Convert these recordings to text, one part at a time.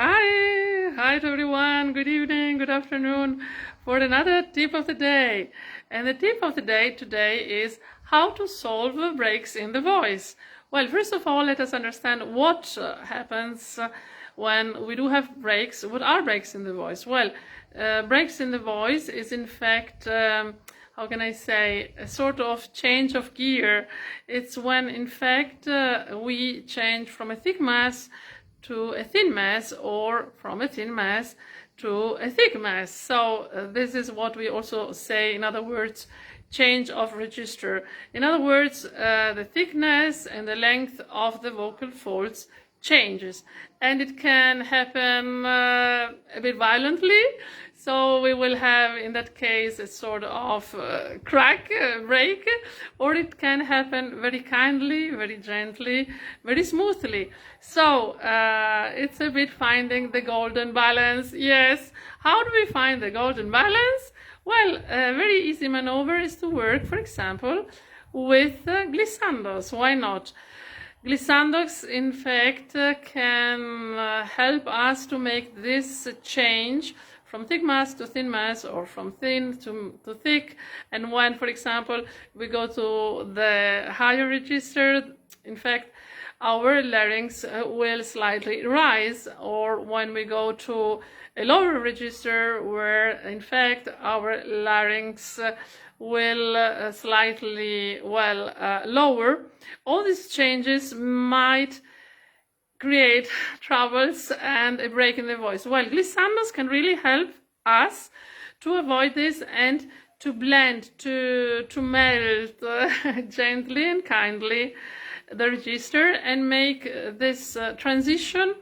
Hi to everyone. Good evening, good afternoon for another tip of the day. And the tip of the day today is how to solve breaks in the voice. Well, first of all, let us understand what happens when we do have breaks. What are breaks in the voice? Well, breaks in the voice is in fact how can I say, a sort of change of gear. It's when in fact we change from a thick mass to a thin mass, or from a thin mass to a thick mass. So this is what we also say, in other words, change of register. In other words, the thickness and the length of the vocal folds changes, and it can happen a bit violently. So we will have, in that case, a sort of crack, break, or it can happen very kindly, very gently, very smoothly. So it's a bit finding the golden balance. Yes, how do we find the golden balance? Well, a very easy maneuver is to work, for example, with glissandos. Why not? Glissandos, in fact, can help us to make this change from thick mass to thin mass, or from thin to thick. And when, for example, we go to the higher register, in fact, our larynx will slightly rise, or when we go to a lower register where, in fact, our larynx will slightly, lower. All these changes might create troubles and a break in the voice. Well, glissandos can really help us to avoid this and to blend, to melt gently and kindly the register and make this transition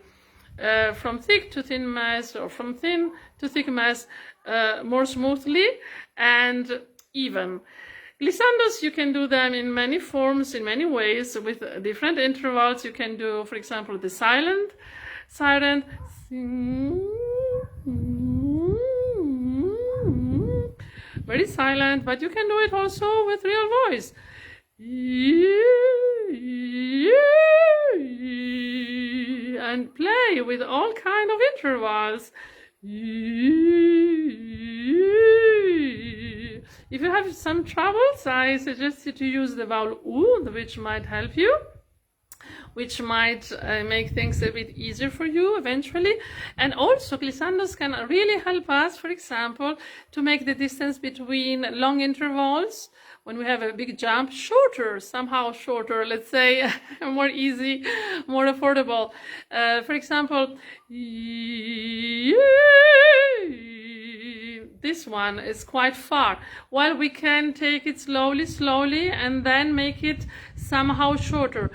from thick to thin mass, or from thin to thick mass more smoothly and even. Glissandos, you can do them in many forms, in many ways, with different intervals. You can do, for example, the silent, very silent, but you can do it also with real voice. And play with all kind of intervals. If you have some troubles, I suggest you to use the vowel U, which might help you, which might make things a bit easier for you eventually. And also, glissandos can really help us, for example, to make the distance between long intervals, when we have a big jump, shorter, somehow shorter, let's say, more easy, more affordable. For example, this one is quite far. Well, we can take it slowly, and then make it somehow shorter.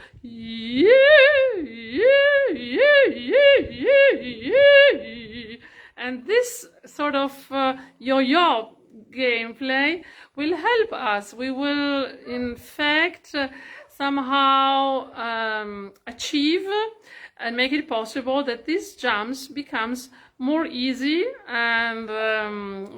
And this sort of yo-yo gameplay will help us. We will, in fact, somehow achieve and make it possible that these jumps becomes more easy and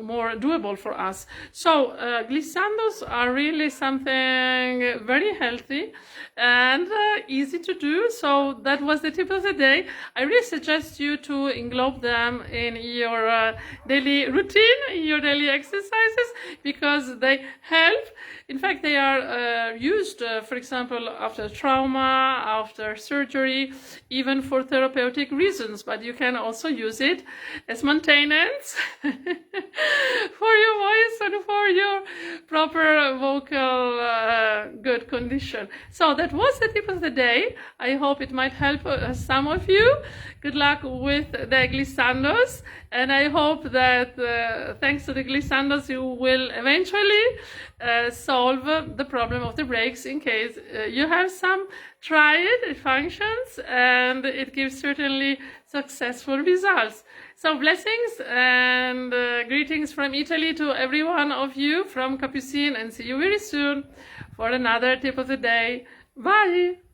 more doable for us. So glissandos are really something very healthy and easy to do. So that was the tip of the day. I really suggest you to englobe them in your daily routine, in your daily exercises, because they help. In fact, they are used, for example, after trauma, after surgery, even for therapeutic reasons, but you can also use it as maintenance for your voice and for your proper vocal good condition. So that was the tip of the day. I hope it might help some of you. Good luck with the glissandos, and I hope that thanks to the glissandos you will eventually solve the problem of the breaks. In case you have some, try it, it functions, and it gives certainly successful results. So blessings and greetings from Italy to every one of you from Capucine, and see you very soon for another tip of the day. Bye!